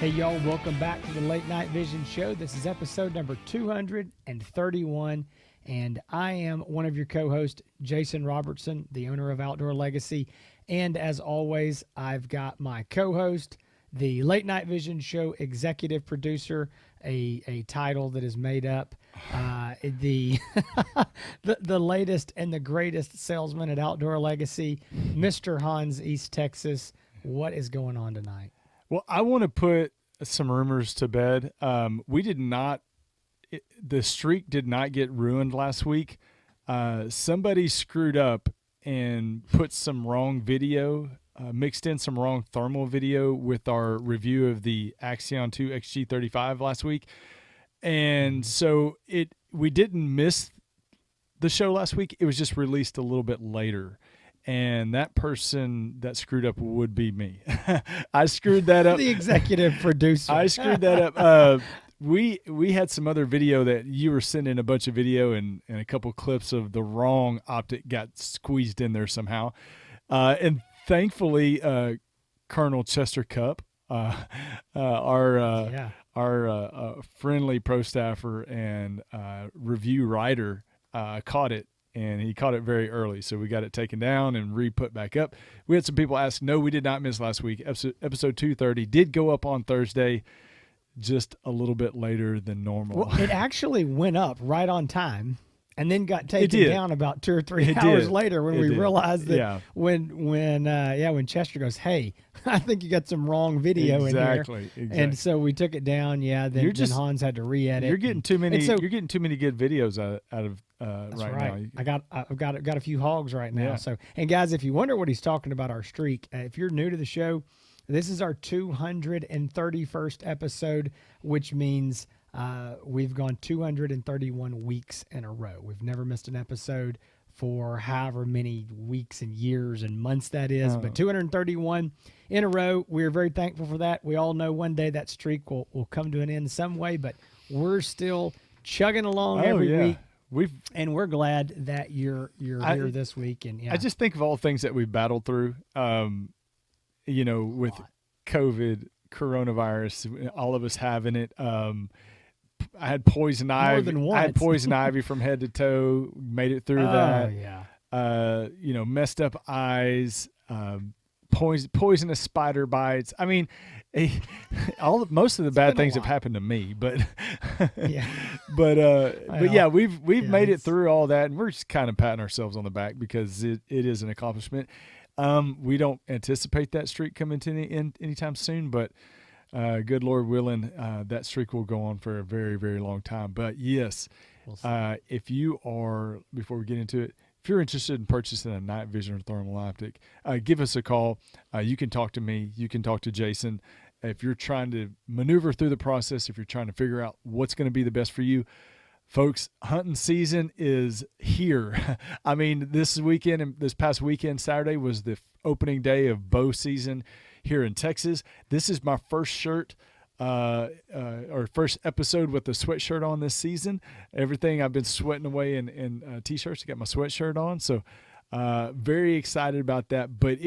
Hey, y'all, welcome back to the Late Night Vision Show. This is episode number 231, and I am one of your co-hosts, Jason Robertson, the owner of Outdoor Legacy. And as always, I've got my co-host, the Late Night Vision Show executive producer, a title that is made up, the latest and the greatest salesman at Outdoor Legacy, Mr. Hans, East Texas. What is going on tonight? Well, I want to put some rumors to bed. The streak did not get ruined last week. Somebody screwed up and put some wrong video, mixed in some wrong thermal video with our review of the Axion 2 XG35 last week. And so we didn't miss the show last week. It was just released a little bit later. And that person that screwed up would be me. I screwed that up. The executive producer. I screwed that up. We had some other video that you were sending a bunch of video and a couple clips of the wrong optic got squeezed in there somehow. And thankfully, Colonel Chester Cup, our friendly pro staffer and review writer, caught it. And he caught it very early, so we got it taken down and re-put back up. We had some people ask, no, we did not miss last week. Episode 230 did go up on Thursday, just a little bit later than normal. Well, it actually went up right on time and then got taken down about 2 or 3 hours later when we realized that when Chester goes, hey, I think you got some wrong video in here. Exactly. And so we took it down. Yeah, then Hans had to re-edit. You're getting too many. You're getting too many good videos out of that's right now. I've got a few hogs right now. Yeah. So, and guys, if you wonder what he's talking about, our streak, if you're new to the show, this is our 231st episode, which means we've gone 231 weeks in a row. We've never missed an episode for however many weeks and years and months that is, but 231 in a row. We're very thankful for that. We all know one day that streak will come to an end some way, but we're still chugging along every week. And we're glad that you're here this week. And I just think of all the things that we've battled through, with COVID, coronavirus, all of us having it. I had poison ivy. I had poison ivy from head to toe. Made it through that. Yeah. Messed up eyes. Poisonous spider bites. I mean, most of the bad things have happened to me, but we've made it through all that, and we're just kind of patting ourselves on the back because it is an accomplishment. We don't anticipate that streak coming to the end anytime soon, but good Lord willing, that streak will go on for a very, very long time. But yes, if you are, before we get into it, if you're interested in purchasing a night vision or thermal optic, give us a call. You can talk to me. You can talk to Jason. If you're trying to maneuver through the process, if you're trying to figure out what's going to be the best for you, folks, hunting season is here. I mean, this past weekend, Saturday, was the opening day of bow season here in Texas. This is my first shirt. Or first episode with the sweatshirt on this season. Everything I've been sweating away in t-shirts. I got my sweatshirt on, so very excited about that. But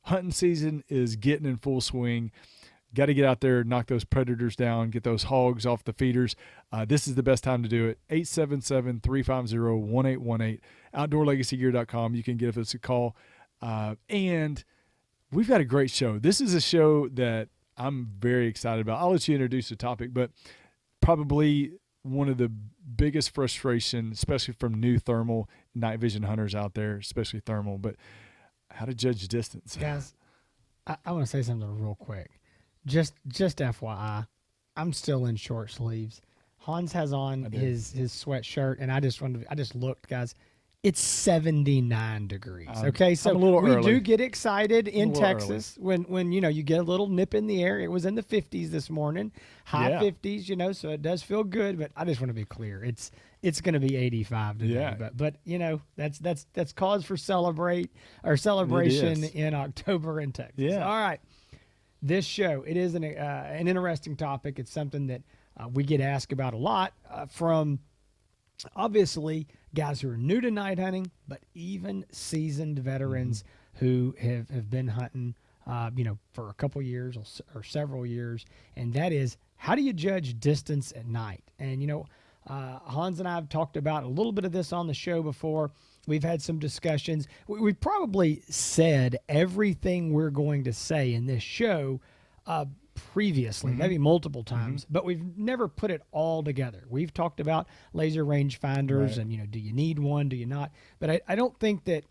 hunting season is getting in full swing. Got to get out there, knock those predators down, get those hogs off the feeders. This is the best time to do it. 877-350-1818. OutdoorLegacyGear.com. You can give us a call. And we've got a great show. This is a show that I'm very excited about. I'll let you introduce the topic, but probably one of the biggest frustration, especially from new thermal night vision hunters out there, especially thermal, but how to judge distance. Guys, I want to say something real quick. Just FYI, I'm still in short sleeves. Hans has on his sweatshirt, and I just looked, guys. It's 79 degrees. Okay, so we do get excited in Texas when you get a little nip in the air. It was in the 50s this morning, high 50s, so it does feel good. But I just want to be clear, it's going to be 85 today. Yeah. But that's cause for celebration in October in Texas. Yeah. All right, this show, it is an interesting topic. It's something that we get asked about a lot from obviously guys who are new to night hunting, but even seasoned veterans who have been hunting for a couple years or several years, and that is, how do you judge distance at night? And Hans and I have talked about a little bit of this on the show before. We've had some discussions. We've probably said everything we're going to say in this show previously, maybe multiple times, but we've never put it all together. We've talked about laser range finders, Right. and do you need one? Do you not? But I don't think that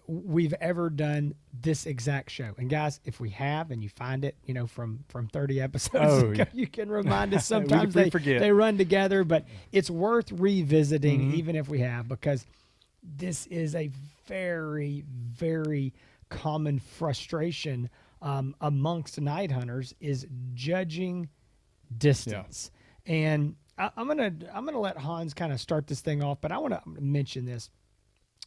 we've ever done this exact show. And guys, if we have, and you find it, from 30 episodes Oh, ago, yeah. you can remind us. Sometimes we they forget. they run together, but it's worth revisiting, even if we have, because this is a very, very common frustration amongst night hunters, is judging distance. And I'm gonna let Hans kind of start this thing off, but I want to mention this.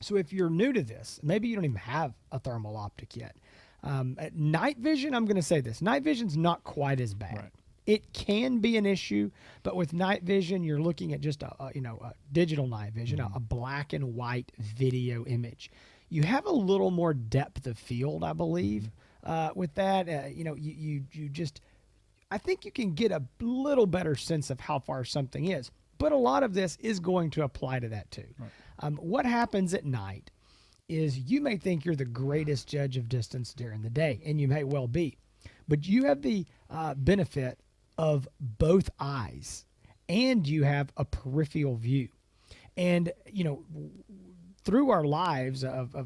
So if you're new to this, maybe you don't even have a thermal optic yet. At night vision, I'm going to say this: night vision's not quite as bad. Right. It can be an issue, but with night vision, you're looking at just a digital night vision, a black and white video image. You have a little more depth of field, I believe, with that. You just, I think you can get a little better sense of how far something is. But a lot of this is going to apply to that too. Right. What happens at night is, you may think you're the greatest judge of distance during the day, and you may well be, but you have the benefit of both eyes, and you have a peripheral view. And through our lives of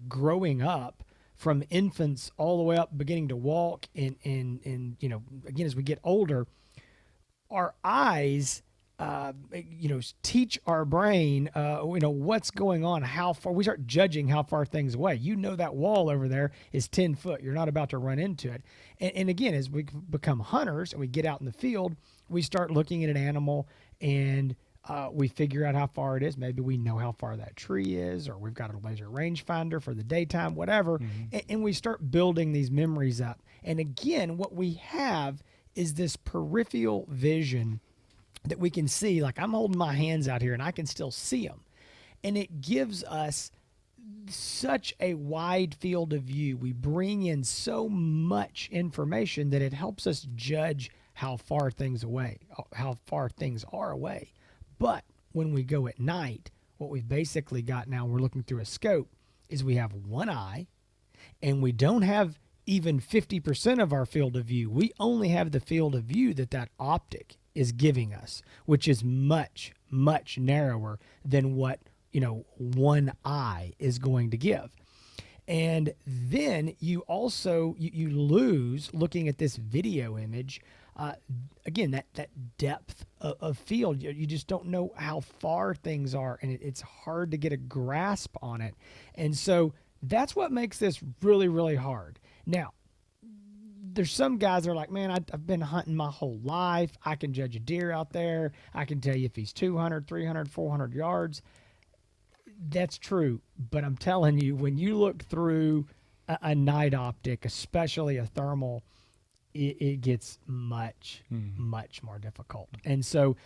growing up, from infants all the way up, beginning to walk, and again, as we get older, our eyes teach our brain, what's going on, how far. We start judging how far things away. That wall over there is 10 foot. You're not about to run into it. And again, as we become hunters and we get out in the field, we start looking at an animal, and we figure out how far it is. Maybe we know how far that tree is, or we've got a laser rangefinder for the daytime, whatever. And we start building these memories up. And again, what we have is this peripheral vision that we can see. Like, I'm holding my hands out here and I can still see them. And it gives us such a wide field of view. We bring in so much information that it helps us judge how far things are away. But when we go at night, what we've basically got now, we're looking through a scope, is we have one eye, and we don't have even 50% of our field of view. We only have the field of view that optic is giving us, which is much, much narrower than what one eye is going to give. And then you also you lose, looking at this video image, again, that depth of field. You just don't know how far things are, and it's hard to get a grasp on it. And so that's what makes this really, really hard. Now, there's some guys that are like, man, I've been hunting my whole life. I can judge a deer out there. I can tell you if he's 200, 300, 400 yards. That's true. But I'm telling you, when you look through a night optic, especially a thermal, it gets much, much more difficult. And so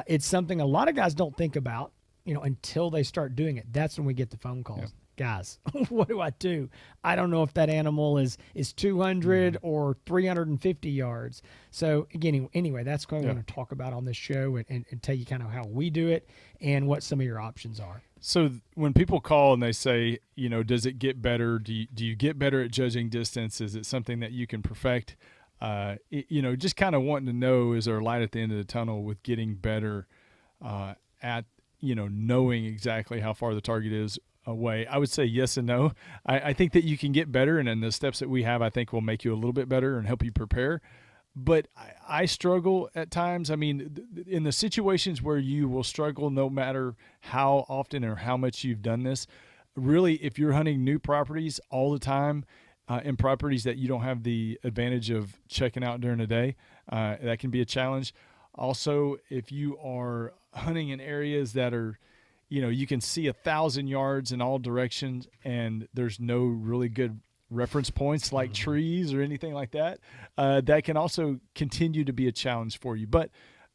it's something a lot of guys don't think about, until they start doing it. That's when we get the phone calls. Yep. Guys, what do I do? I don't know if that animal is 200 or 350 yards. So again, anyway, that's what we're going to talk about on this show, and tell you kind of how we do it and what some of your options are. So when people call and they say, does it get better? Do you get better at judging distance? Is it something that you can perfect? Just kind of wanting to know, is there a light at the end of the tunnel with getting better at, knowing exactly how far the target is away? I would say yes and no. I think that you can get better, and then the steps that we have, I think, will make you a little bit better and help you prepare. But I struggle at times. I mean, in the situations where you will struggle, no matter how often or how much you've done this, really, if you're hunting new properties all the time, in properties that you don't have the advantage of checking out during the day, that can be a challenge. Also, if you are hunting in areas that are, you can see 1,000 yards in all directions, and there's no really good reference points like trees or anything like that, that can also continue to be a challenge for you. But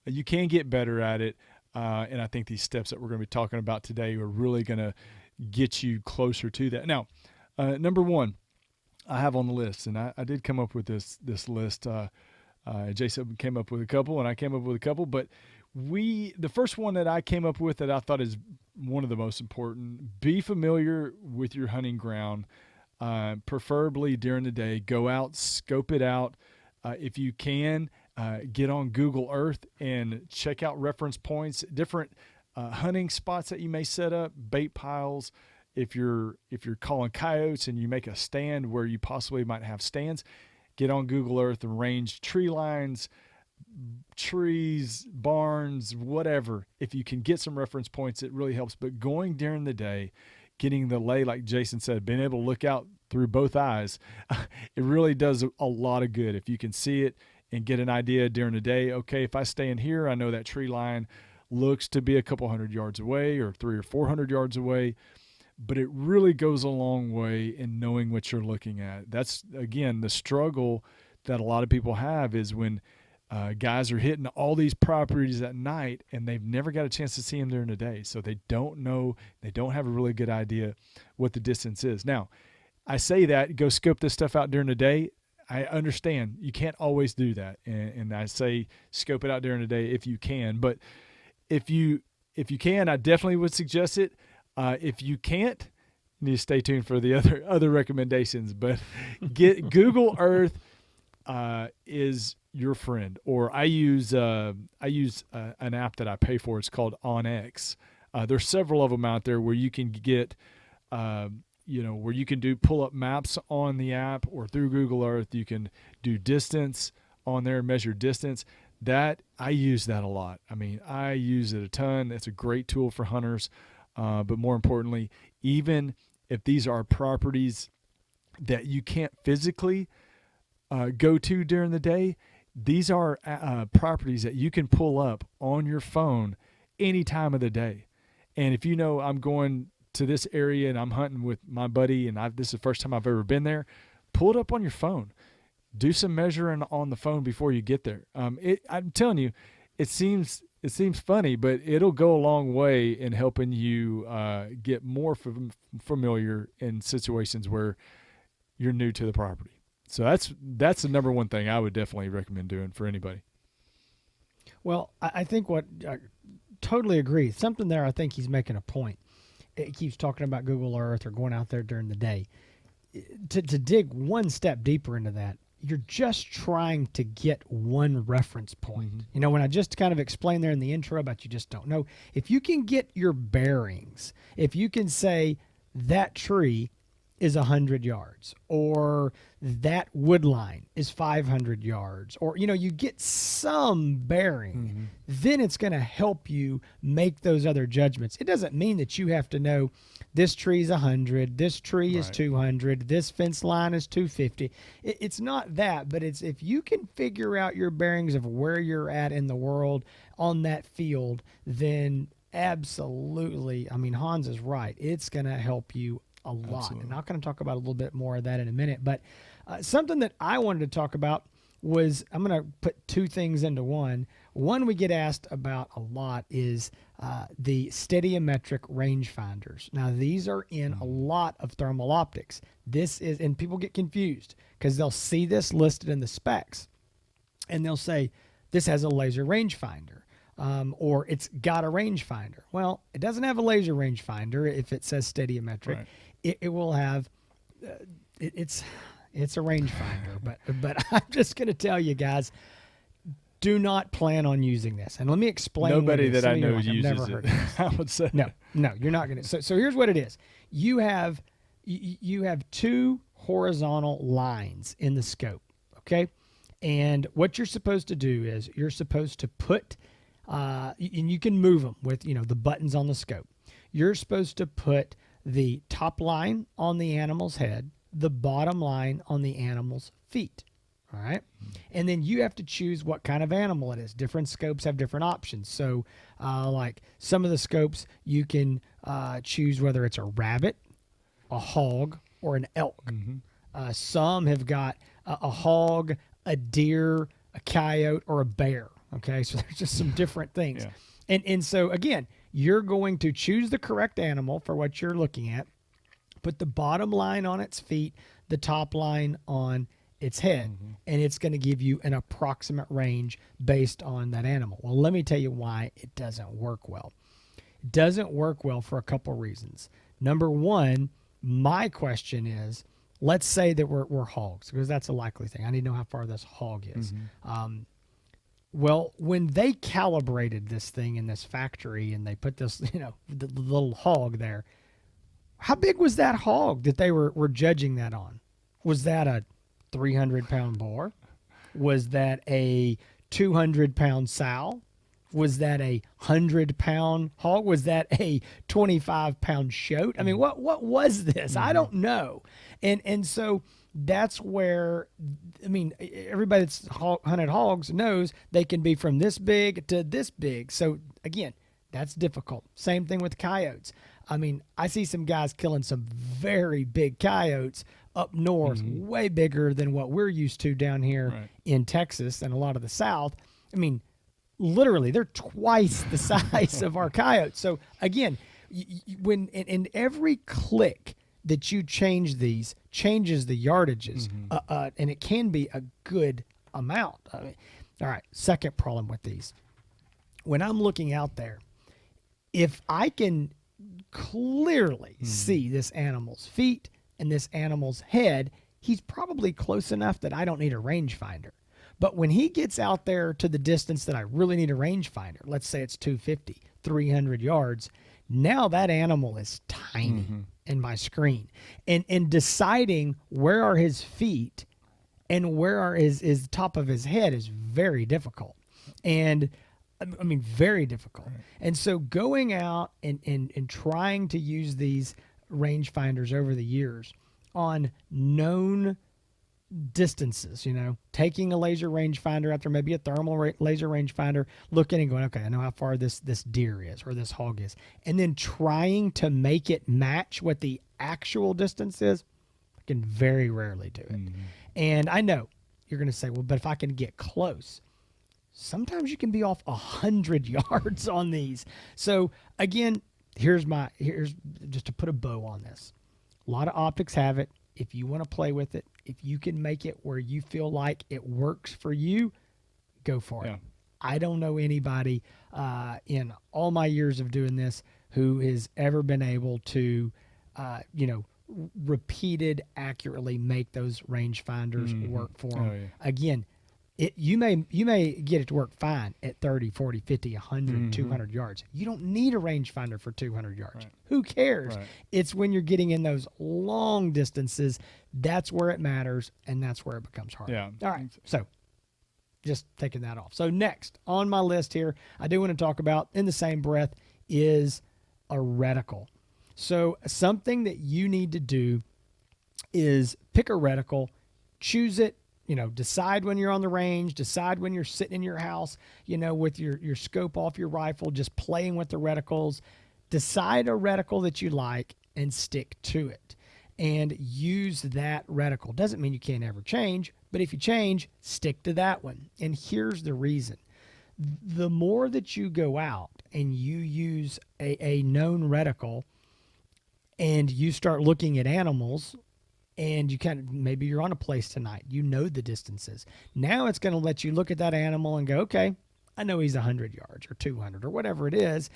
you can get better at it, and I think these steps that we're going to be talking about today are really going to get you closer to that. Now, number one, I have on the list, and I did come up with this list. Jason came up with a couple, and I came up with a couple. But the first one that I came up with that I thought is one of the most important: be familiar with your hunting ground, preferably during the day. Go out, scope it out. If you can, get on Google Earth and check out reference points, different hunting spots that you may set up, bait piles. If you're calling coyotes and you make a stand where you possibly might have stands, get on Google Earth and range tree lines, trees, barns, whatever. If you can get some reference points, it really helps. But going during the day, getting the lay, like Jason said, being able to look out through both eyes, it really does a lot of good. If you can see it and get an idea during the day, okay, if I stand here, I know that tree line looks to be a couple hundred yards away or 300 or 400 yards away. But it really goes a long way in knowing what you're looking at. That's, again, the struggle that a lot of people have is when guys are hitting all these properties at night and they've never got a chance to see them during the day. So they don't know, they don't have a really good idea what the distance is. Now, I say that, go scope this stuff out during the day. I understand you can't always do that. And I say scope it out during the day if you can. But if you can, I definitely would suggest it. If you can't, you need to stay tuned for the other recommendations. But get Google Earth is your friend. Or I use an app that I pay for. It's called OnX. There's several of them out there where you can get, where you can do pull-up maps on the app or through Google Earth. You can do distance on there, measure distance. That I use that a lot. I mean, I use it a ton. It's a great tool for hunters. But more importantly, even if these are properties that you can't physically go to during the day, these are properties that you can pull up on your phone any time of the day. And if you know I'm going to this area and I'm hunting with my buddy and this is the first time I've ever been there, pull it up on your phone. Do some measuring on the phone before you get there. I'm telling you, it seems funny, but it'll go a long way in helping you get more familiar in situations where you're new to the property. So that's the number one thing I would definitely recommend doing for anybody. Well, I think I totally agree. Something there, I think he's making a point. It keeps talking about Google Earth or going out there during the day. To dig one step deeper into that, you're just trying to get one reference point. Mm-hmm. You know, when I just kind of explained there in the intro about you just don't know, if you can get your bearings, if you can say that tree is 100 yards or that wood line is 500 yards or, you get some bearing, mm-hmm. then it's going to help you make those other judgments. It doesn't mean that you have to know this tree is 100, this tree is 200, this fence line is 250. It's not that, but it's if you can figure out your bearings of where you're at in the world on that field, then absolutely, I mean, Hans is right. It's going to help you a lot. Absolutely. And I'm going to talk about a little bit more of that in a minute. But something that I wanted to talk about was, I'm going to put two things into one. One we get asked about a lot is the steadiometric rangefinders. Now, these are in a lot of thermal optics. This is, and people get confused because they'll see this listed in the specs and they'll say, this has a laser rangefinder. Or it's got a rangefinder. Well, it doesn't have a laser rangefinder if it says steadiometric. Right. It will have, it's a rangefinder. but I'm just going to tell you guys, do not plan on using this. And let me explain. Nobody that I know uses never heard of this. I would say no, you're not going to. So here's what it is. You have two horizontal lines in the scope. Okay, and what you're supposed to do is you're supposed to put. And you can move them with, the buttons on the scope. You're supposed to put the top line on the animal's head, the bottom line on the animal's feet. All right. And then you have to choose what kind of animal it is. Different scopes have different options. So like some of the scopes, you can choose whether it's a rabbit, a hog, or an elk. Mm-hmm. Some have got a hog, a deer, a coyote, or a bear. Okay, so there's just some different things. Yeah. And so, again, you're going to choose the correct animal for what you're looking at, put the bottom line on its feet, the top line on its head, and it's going to give you an approximate range based on that animal. Well, let me tell you why it doesn't work well. It doesn't work well for a couple reasons. Number one, my question is, let's say that we're hogs, because that's a likely thing. I need to know how far this hog is. Well, when they calibrated this thing in this factory and they put this, the little hog there, how big was that hog that they were judging that on? Was that a 300-pound boar? Was that a 200-pound sow? Was that a 100-pound hog? Was that a 25-pound shoat? I mean, what was this? I don't know. And so that's where, I mean, everybody that's hunted hogs knows they can be from this big to this big. So again, that's difficult. Same thing with coyotes. I mean, I see some guys killing some very big coyotes up north, way bigger than what we're used to down here in Texas and a lot of the South. I mean, literally, they're twice the size of our coyotes. So again, when in every click that you change these changes the yardages, and it can be a good amount. I mean, all right, second problem with these. When I'm looking out there, if I can clearly see this animal's feet and this animal's head, he's probably close enough that I don't need a rangefinder. But when he gets out there to the distance that I really need a rangefinder, let's say it's 250, 300 yards, now that animal is tiny in my screen. And deciding where are his feet and where are his top of his head is very difficult. And I mean, very difficult. And so going out and trying to use these rangefinders over the years on known distances, taking a laser rangefinder out there, maybe a thermal laser rangefinder, looking and going, okay, I know how far this deer is or this hog is, and then trying to make it match what the actual distance is, I can very rarely do it. And I know you're going to say, well, but if I can get close, sometimes you can be off 100 yards on these. So again, here's just to put a bow on this. A lot of optics have it. If you want to play with it, if you can make it where you feel like it works for you, go for it. I don't know anybody in all my years of doing this who has ever been able to, repeated accurately make those rangefinders work for them. Again, you may get it to work fine at 30, 40, 50, 100, 200 yards. You don't need a rangefinder for 200 yards. Who cares? It's when you're getting in those long distances, that's where it matters, and that's where it becomes hard. All right, so just taking that off. So next on my list here, I do want to talk about, in the same breath, is a reticle. So something that you need to do is pick a reticle, choose it, decide when you're on the range, decide when you're sitting in your house, with your scope off your rifle, just playing with the reticles. Decide a reticle that you like and stick to it and use that reticle. Doesn't mean you can't ever change, but if you change, stick to that one. And here's the reason. The more that you go out and you use a known reticle and you start looking at animals, and you maybe you're on a place tonight, the distances. Now it's going to let you look at that animal and go, okay, I know he's 100 yards or 200 or whatever it is.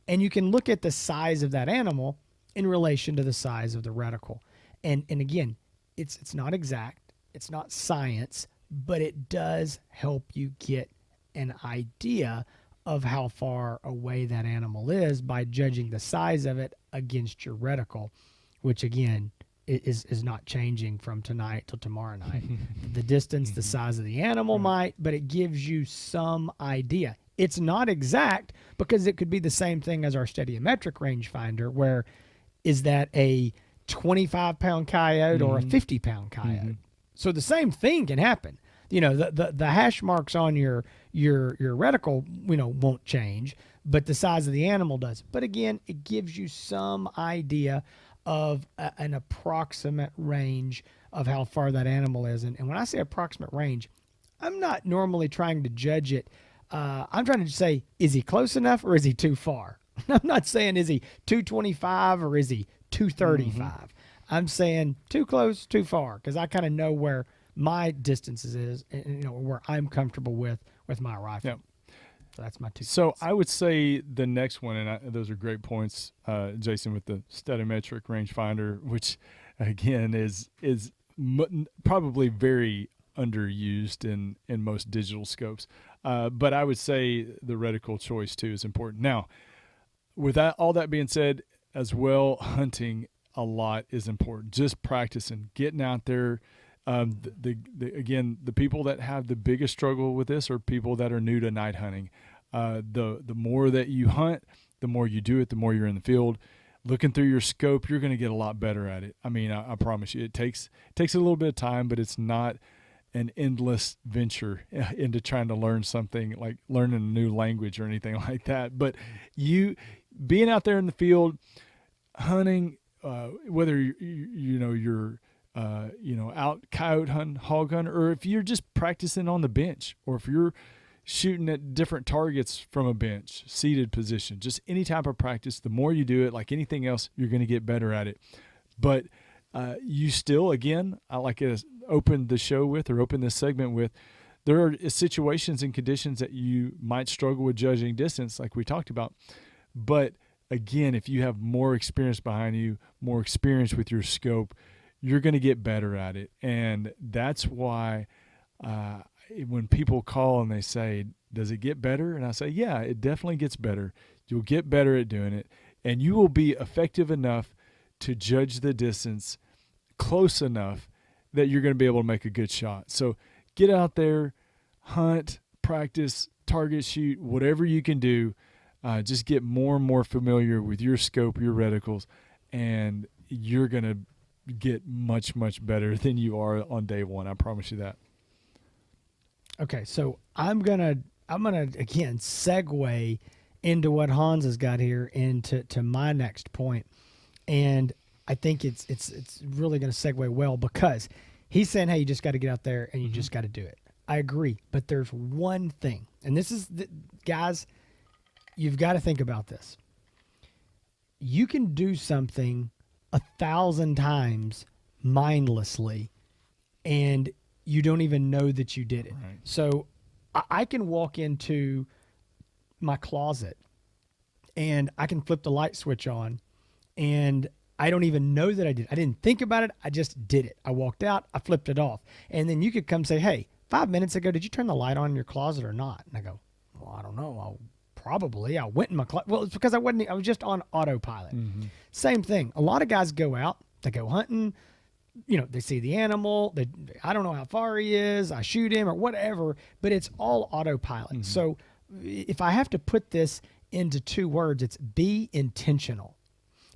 And you can look at the size of that animal in relation to the size of the reticle. And again, it's not exact, it's not science, but it does help you get an idea of how far away that animal is by judging the size of it against your reticle, which again, is not changing from tonight till tomorrow night. The distance, the size of the animal might, but it gives you some idea. It's not exact because it could be the same thing as our steadiometric rangefinder, where is that a 25-pound coyote or a 50-pound coyote? So the same thing can happen. The hash marks on your reticle, won't change, but the size of the animal does. But again, it gives you some idea of an approximate range of how far that animal is. And when I say approximate range, I'm not normally trying to judge it. I'm trying to say, is he close enough or is he too far? I'm not saying, is he 225 or is he 235? I'm saying too close, too far, because I kind of know where my distances is, and where I'm comfortable with my rifle. Yep. So that's my 2 So cents. I would say the next one, and those are great points, Jason, with the stereometric rangefinder, which again is probably very underused in most digital scopes. But I would say the reticle choice too is important. Now, with all that being said, as well, hunting a lot is important. Just practicing, getting out there. Again, the people that have the biggest struggle with this are people that are new to night hunting. The more that you hunt, the more you do it, the more you're in the field. Looking through your scope, you're going to get a lot better at it. I mean, I promise you, it takes a little bit of time, but it's not an endless venture into trying to learn something like learning a new language or anything like that. But you being out there in the field, hunting, whether you're out coyote hunting, hog hunting, or if you're just practicing on the bench, or if you're shooting at different targets from a bench, seated position, just any type of practice, the more you do it, like anything else, you're going to get better at it. But you still, again, I like to open the show with, or open this segment with, there are situations and conditions that you might struggle with judging distance, like we talked about. But again, if you have more experience behind you, more experience with your scope, you're going to get better at it. And that's why when people call and they say, does it get better? And I say, yeah, it definitely gets better. You'll get better at doing it, and you will be effective enough to judge the distance close enough that you're going to be able to make a good shot. So get out there, hunt, practice, target shoot, whatever you can do. Just get more and more familiar with your scope, your reticles, and you're going to get much, much better than you are on day one. I promise you that. Okay, so I'm gonna again segue into what Hans has got here into my next point, and I think it's really gonna segue well because he's saying, hey, you just got to get out there and you just got to do it. I agree, but there's one thing, and this is guys, you've got to think about this. You can do something 1,000 times mindlessly, and you don't even know that you did it. Right. So I can walk into my closet and I can flip the light switch on, and I don't even know that I did. I didn't think about it. I just did it. I walked out. I flipped it off. And then you could come say, hey, 5 minutes ago, did you turn the light on in your closet or not? And I go, well, I don't know. Probably. I went in my closet. Well, it's because I was just on autopilot. Mm-hmm. Same thing. A lot of guys go out, they go hunting, they see the animal. I don't know how far he is. I shoot him or whatever, but it's all autopilot. Mm-hmm. So if I have to put this into 2 words, it's be intentional.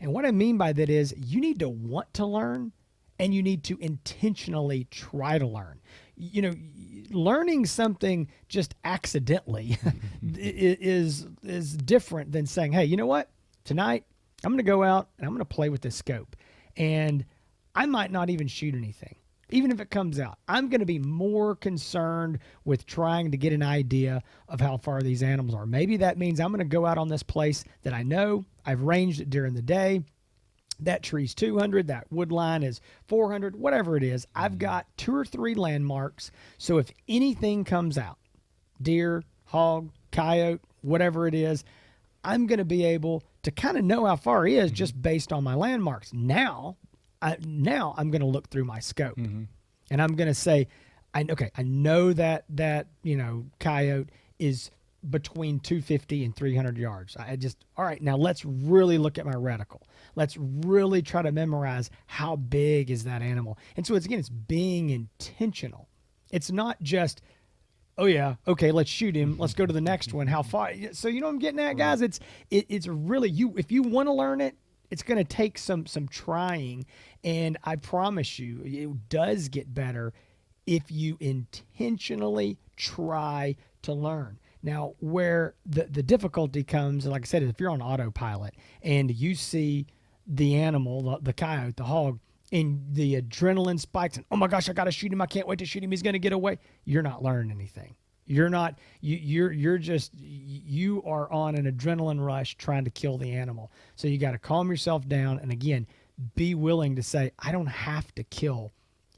And what I mean by that is you need to want to learn and you need to intentionally try to learn. Learning something just accidentally is different than saying, hey, you know what? Tonight I'm going to go out and I'm going to play with this scope. And I might not even shoot anything. Even if it comes out, I'm going to be more concerned with trying to get an idea of how far these animals are. Maybe that means I'm going to go out on this place that I know I've ranged it during the day. That tree's 200, that wood line is 400, whatever it is. I've got 2 or 3 landmarks. So if anything comes out, deer, hog, coyote, whatever it is, I'm going to be able to kind of know how far he is just based on my landmarks. Now I'm going to look through my scope, and I'm going to say, I know that coyote is between 250 and 300 yards. All right, now let's really look at my reticle. Let's really try to memorize how big is that animal. And so it's being intentional. It's not just, oh yeah, okay, let's shoot him. Let's go to the next one. How far? So you know what I'm getting at, guys? It's really if you want to learn it, it's going to take some trying, and I promise you, it does get better if you intentionally try to learn. Now, where the difficulty comes, like I said, is if you're on autopilot and you see the animal, the coyote, the hog, and the adrenaline spikes, and oh my gosh, I got to shoot him! I can't wait to shoot him! He's going to get away. You're not learning anything. You're not. You are on an adrenaline rush trying to kill the animal. So you got to calm yourself down. And again, be willing to say, I don't have to kill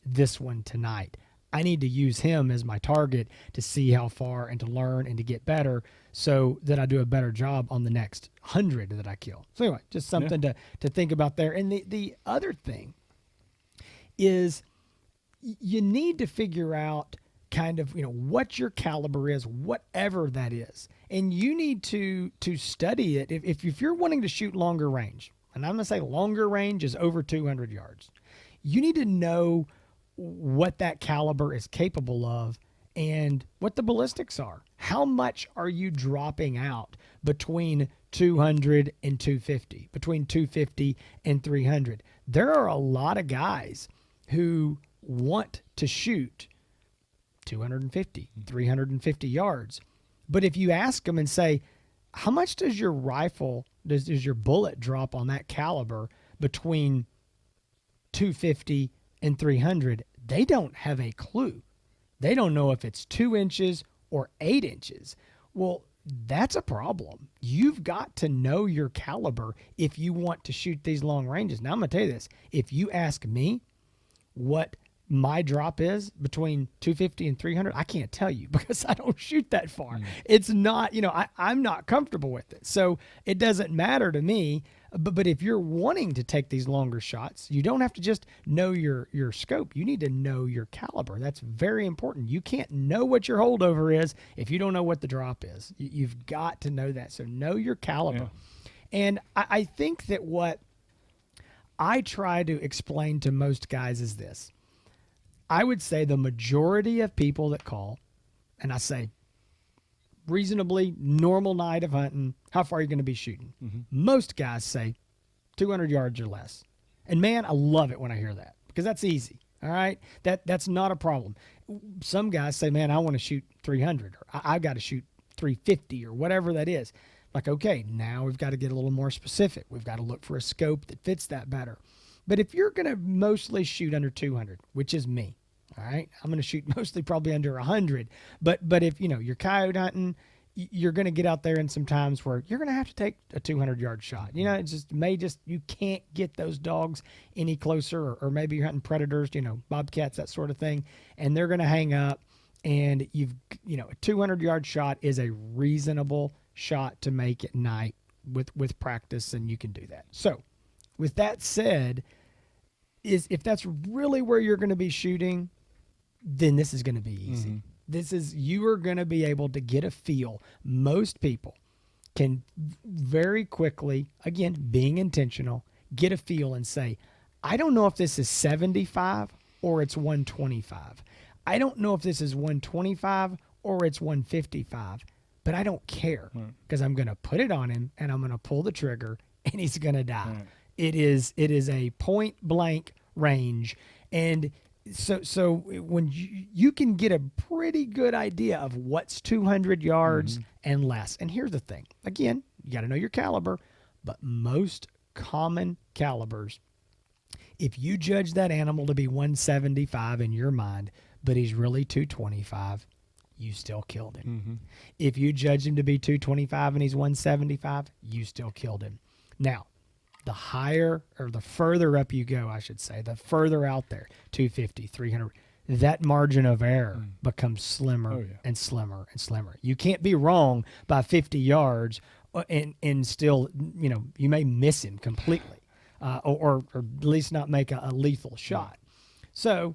this one tonight. I need to use him as my target to see how far and to learn and to get better so that I do a better job on the next 100 that I kill. So anyway, just something to think about there. And the other thing is you need to figure out kind of, what your caliber is, whatever that is. And you need to study it. If you're wanting to shoot longer range, and I'm going to say longer range is over 200 yards, you need to know what that caliber is capable of and what the ballistics are. How much are you dropping out between 200 and 250, between 250 and 300? There are a lot of guys who want to shoot 250, 350 yards. But if you ask them and say, how much does your rifle, does your bullet drop on that caliber between 250 and 300, they don't have a clue. They don't know if it's 2 inches or 8 inches. Well, that's a problem. You've got to know your caliber if you want to shoot these long ranges. Now, I'm going to tell you this. If you ask me what my drop is between 250 and 300, I can't tell you because I don't shoot that far. It's not, I'm not comfortable with it. So it doesn't matter to me. But if you're wanting to take these longer shots, you don't have to just know your scope. You need to know your caliber. That's very important. You can't know what your holdover is if you don't know what the drop is. You've got to know that. So know your caliber. Yeah. And I think that what I try to explain to most guys is this. I would say the majority of people that call, and I say, reasonably normal night of hunting, how far are you going to be shooting? Mm-hmm. Most guys say 200 yards or less. And man, I love it when I hear that because that's easy. All right. That's not a problem. Some guys say, man, I want to shoot 300 or I've got to shoot 350 or whatever that is. Like, okay, now we've got to get a little more specific. We've got to look for a scope that fits that better. But if you're going to mostly shoot under 200, which is me, all right, I'm going to shoot mostly probably under 100. But if, you're coyote hunting, you're going to get out there in some times where you're going to have to take a 200-yard shot. You can't get those dogs any closer, or maybe you're hunting predators, bobcats, that sort of thing, and they're going to hang up. And a 200-yard shot is a reasonable shot to make at night with practice, and you can do that. So with that said, if that's really where you're going to be shooting, then this is going to be easy. Mm-hmm. You are going to be able to get a feel. Most people can very quickly, again, being intentional, get a feel and say, I don't know if this is 75 or it's 125. I don't know if this is 125 or it's 155, but I don't care because I'm going to put it on him and I'm going to pull the trigger and he's going to die. Right. It is a point blank range. And so when you can get a pretty good idea of what's 200 yards and less. And here's the thing. Again, you got to know your caliber, but most common calibers, if you judge that animal to be 175 in your mind, but he's really 225, you still killed him. Mm-hmm. If you judge him to be 225 and he's 175, you still killed him. Now, the higher or the further up you go, I should say, the further out there, 250, 300, that margin of error becomes slimmer and slimmer and slimmer. You can't be wrong by 50 yards and still, you may miss him completely or at least not make a lethal shot. So,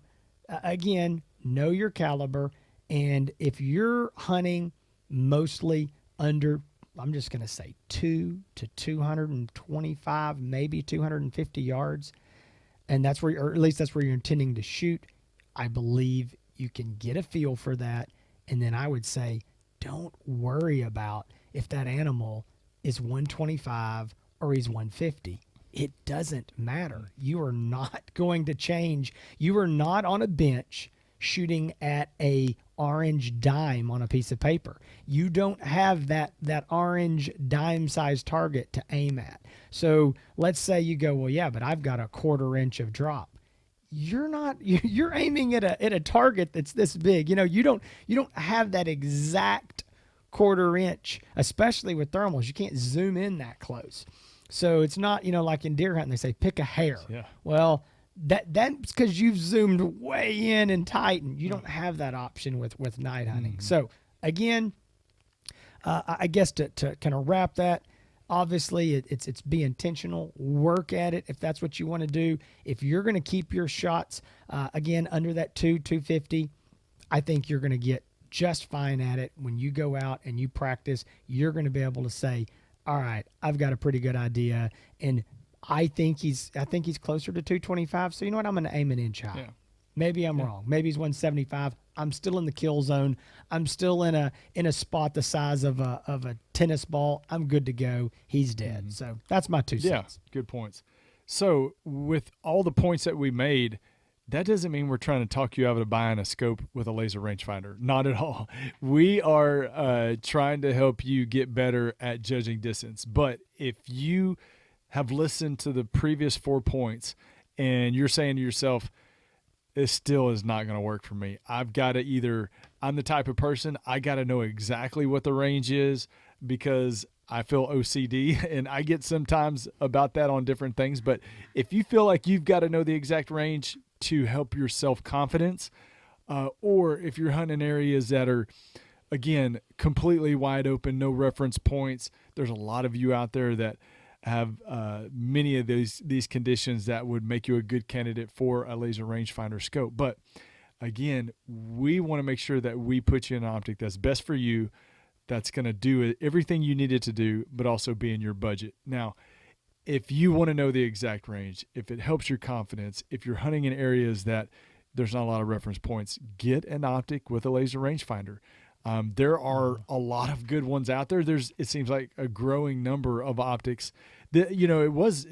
again, know your caliber. And if you're hunting mostly under, I'm just going to say 2 to 225, maybe 250 yards, and that's where, or at least that's where you're intending to shoot, I believe you can get a feel for that. And then I would say, don't worry about if that animal is 125 or he's 150. It doesn't matter. You are not going to change. You are not on a bench shooting at a orange dime on a piece of paper. You don't have that orange dime size target to aim at. So let's say you go, well, yeah, but I've got a 1/4 inch of drop. You're aiming at a target that's this big. You don't have that exact 1/4 inch, especially with thermals. You can't zoom in that close. So it's not, like in deer hunting, they say pick a hair. Yeah. Well, that's because you've zoomed way in and tight, and you don't have that option with night hunting. So again, I guess to kind of wrap that, obviously it's be intentional, work at it if that's what you want to do. If you're going to keep your shots again under that 250, I think you're going to get just fine at it. When you go out and you practice, you're going to be able to say, all right, I've got a pretty good idea, and I think he's closer to 225. So you know what? I'm going to aim an inch high. Yeah. Maybe I'm wrong. Maybe he's 175. I'm still in the kill zone. I'm still in a spot the size of a tennis ball. I'm good to go. He's dead. So that's my 2 cents. Yeah, good points. So with all the points that we made, that doesn't mean we're trying to talk you out of buying a scope with a laser rangefinder. Not at all. We are trying to help you get better at judging distance. But if you have listened to the previous 4 points and you're saying to yourself, this still is not going to work for me. I've got to I'm the type of person, I got to know exactly what the range is because I feel OCD and I get sometimes about that on different things. But if you feel like you've got to know the exact range to help your self-confidence, or if you're hunting areas that are, again, completely wide open, no reference points, there's a lot of you out there that have many of these conditions that would make you a good candidate for a laser rangefinder scope. But again, we want to make sure that we put you in an optic that's best for you, that's going to do everything you need it to do, but also be in your budget. Now, if you want to know the exact range, if it helps your confidence, if you're hunting in areas that there's not a lot of reference points, get an optic with a laser rangefinder. There are a lot of good ones out there. It seems like a growing number of optics. It was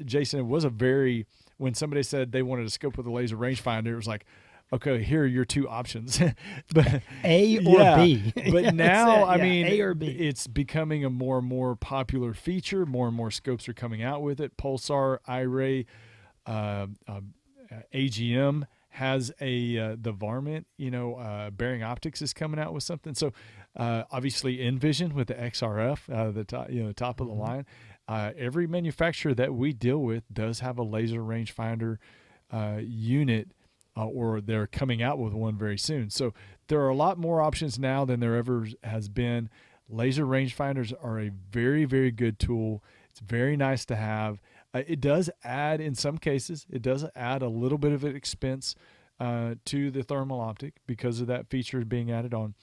when somebody said they wanted a scope with a laser rangefinder, it was like, okay, here are your 2 options. But A or B. But now, I mean, A or B. It's becoming a more and more popular feature. More and more scopes are coming out with it. Pulsar, iRay, AGM has the Varmint, Bearing Optics is coming out with something. So obviously Envision with the XRF, the top, top of the line. Every manufacturer that we deal with does have a laser rangefinder unit, or they're coming out with one very soon. So there are a lot more options now than there ever has been. Laser rangefinders are a very, very good tool. It's very nice to have. It does add, in some cases, a little bit of an expense to the thermal optic because of that feature being added on.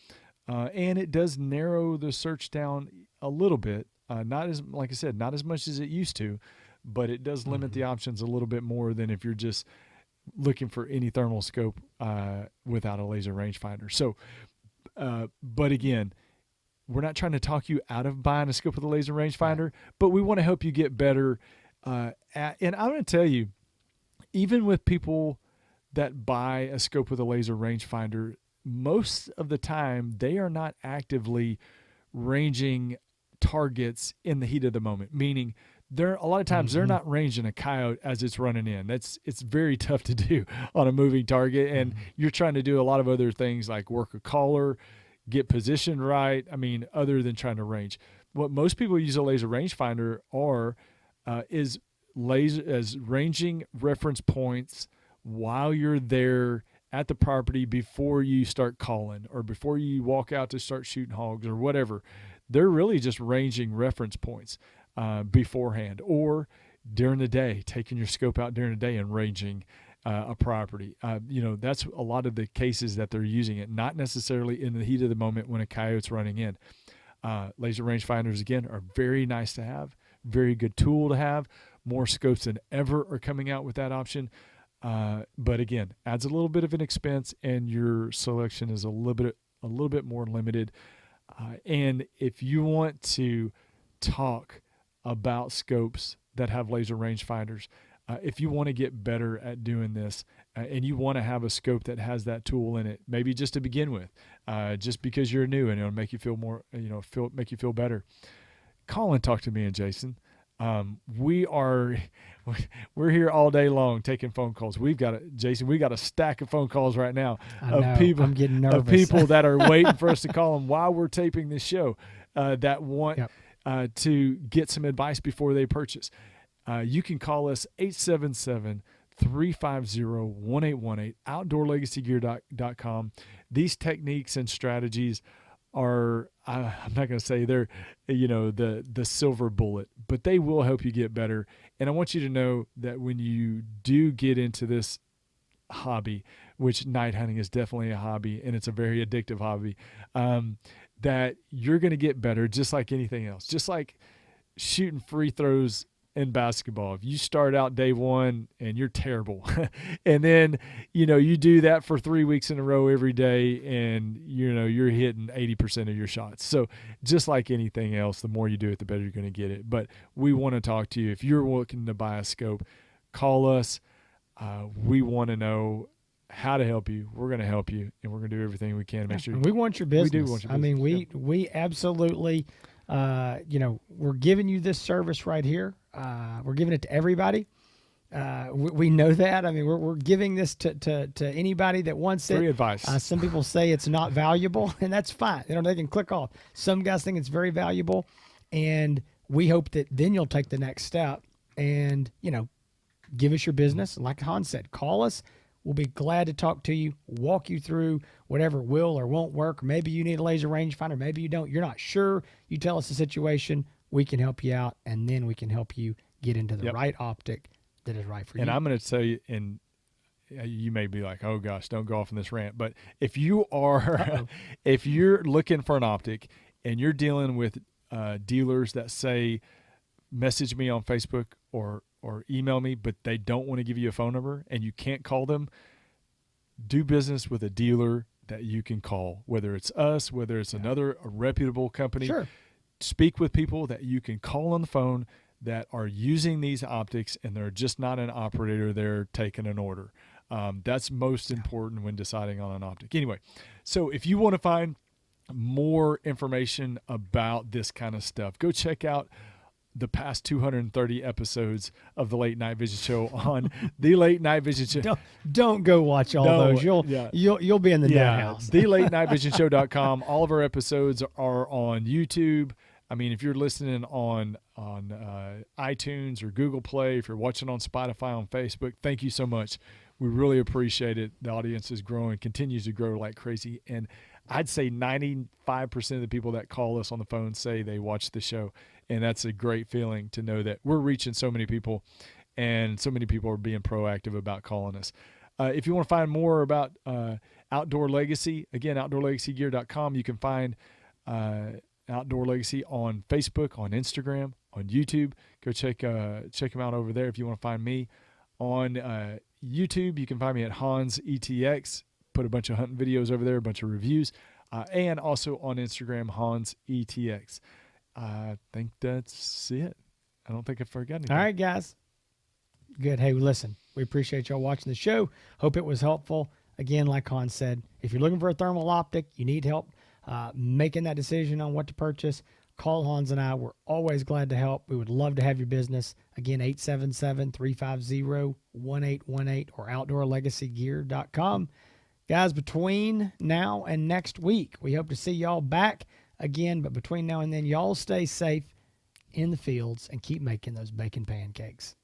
And it does narrow the search down a little bit. Like I said, not as much as it used to, but it does limit the options a little bit more than if you're just looking for any thermal scope without a laser rangefinder. So, but again, we're not trying to talk you out of buying a scope with a laser rangefinder, but we want to help you get better and I'm going to tell you, even with people that buy a scope with a laser rangefinder, most of the time they are not actively ranging targets in the heat of the moment, meaning a lot of times they're not ranging a coyote as it's running in. It's very tough to do on a moving target, and you're trying to do a lot of other things like work a collar, get positioned right. I mean, other than trying to range. What most people use a laser rangefinder is ranging reference points while you're there at the property before you start calling or before you walk out to start shooting hogs or whatever. They're really just ranging reference points beforehand, or during the day, taking your scope out during the day and ranging a property. That's a lot of the cases that they're using it, not necessarily in the heat of the moment when a coyote's running in. Laser rangefinders, again, are very nice to have, very good tool to have. More scopes than ever are coming out with that option. But again, adds a little bit of an expense, and your selection is a little bit more limited. And if you want to talk about scopes that have laser rangefinders, if you want to get better at doing this, and you want to have a scope that has that tool in it, maybe just to begin with, just because you're new and it'll make you feel more, make you feel better, call and talk to me and Jason. We're here all day long taking phone calls. We got a stack of phone calls right now of people. I'm getting nervous. Of people that are waiting for us to call them while we're taping this show, that want to get some advice before they purchase. You can call us 877-350-1818, outdoorlegacygear.com. These techniques and strategies are, I'm not going to say they're, the silver bullet, but they will help you get better. And I want you to know that when you do get into this hobby, which night hunting is definitely a hobby, and it's a very addictive hobby, that you're going to get better just like anything else. Just like shooting free throws in basketball. If you start out day one and you're terrible, and then, you do that for 3 weeks in a row every day, and, you're hitting 80% of your shots. So just like anything else, the more you do it, the better you're going to get it. But we want to talk to you. If you're looking to buy a scope, call us. We want to know how to help you. We're going to help you, and we're going to do everything we can to make sure. We want your business. We do want your business. I mean, we absolutely, we're giving you this service right here. We're giving it to everybody. We know that. I mean, we're giving this to anybody that wants it. Free advice. Some people say it's not valuable, and that's fine. They can click off. Some guys think it's very valuable, and we hope that then you'll take the next step and, give us your business. Like Hans said, call us. We'll be glad to talk to you, walk you through whatever will or won't work. Maybe you need a laser rangefinder. Maybe you don't. You're not sure. You tell us the situation. We can help you out, and then we can help you get into the right optic that is right for you. And I'm going to tell you, and you may be like, oh gosh, don't go off on this rant. But if you are, if you're looking for an optic and you're dealing with dealers that say, message me on Facebook or email me, but they don't want to give you a phone number and you can't call them, do business with a dealer that you can call, whether it's us, whether it's a reputable company. Sure. Speak with people that you can call on the phone that are using these optics, and they're just not an operator there taking an order. That's most important when deciding on an optic. Anyway, so if you want to find more information about this kind of stuff, go check out the past 230 episodes of the Late Night Vision Show on the Late Night Vision Show. Don't go watch all those. You'll be in the net house. TheLateNightVisionShow.com. All of our episodes are on YouTube. I mean, if you're listening on iTunes or Google Play, if you're watching on Spotify, on Facebook, thank you so much. We really appreciate it. The audience is growing, continues to grow like crazy. And I'd say 95% of the people that call us on the phone say they watch the show. And that's a great feeling to know that we're reaching so many people, and so many people are being proactive about calling us. If you want to find more about Outdoor Legacy, again, outdoorlegacygear.com. You can find Outdoor Legacy on Facebook, on Instagram, on YouTube. Go check them out over there. If you want to find me on YouTube, you can find me at Hans ETX. Put a bunch of hunting videos over there, a bunch of reviews, and also on Instagram, Hans ETX. I think that's it. I don't think I forgot anything. All right, guys. Good. Hey, listen, we appreciate y'all watching the show. Hope it was helpful. Again, like Hans said, if you're looking for a thermal optic, you need help making that decision on what to purchase, call Hans and I. We're always glad to help. We would love to have your business. Again, 877-350-1818 or outdoorlegacygear.com. Guys, between now and next week, we hope to see y'all back again, but between now and then, y'all stay safe in the fields and keep making those bacon pancakes.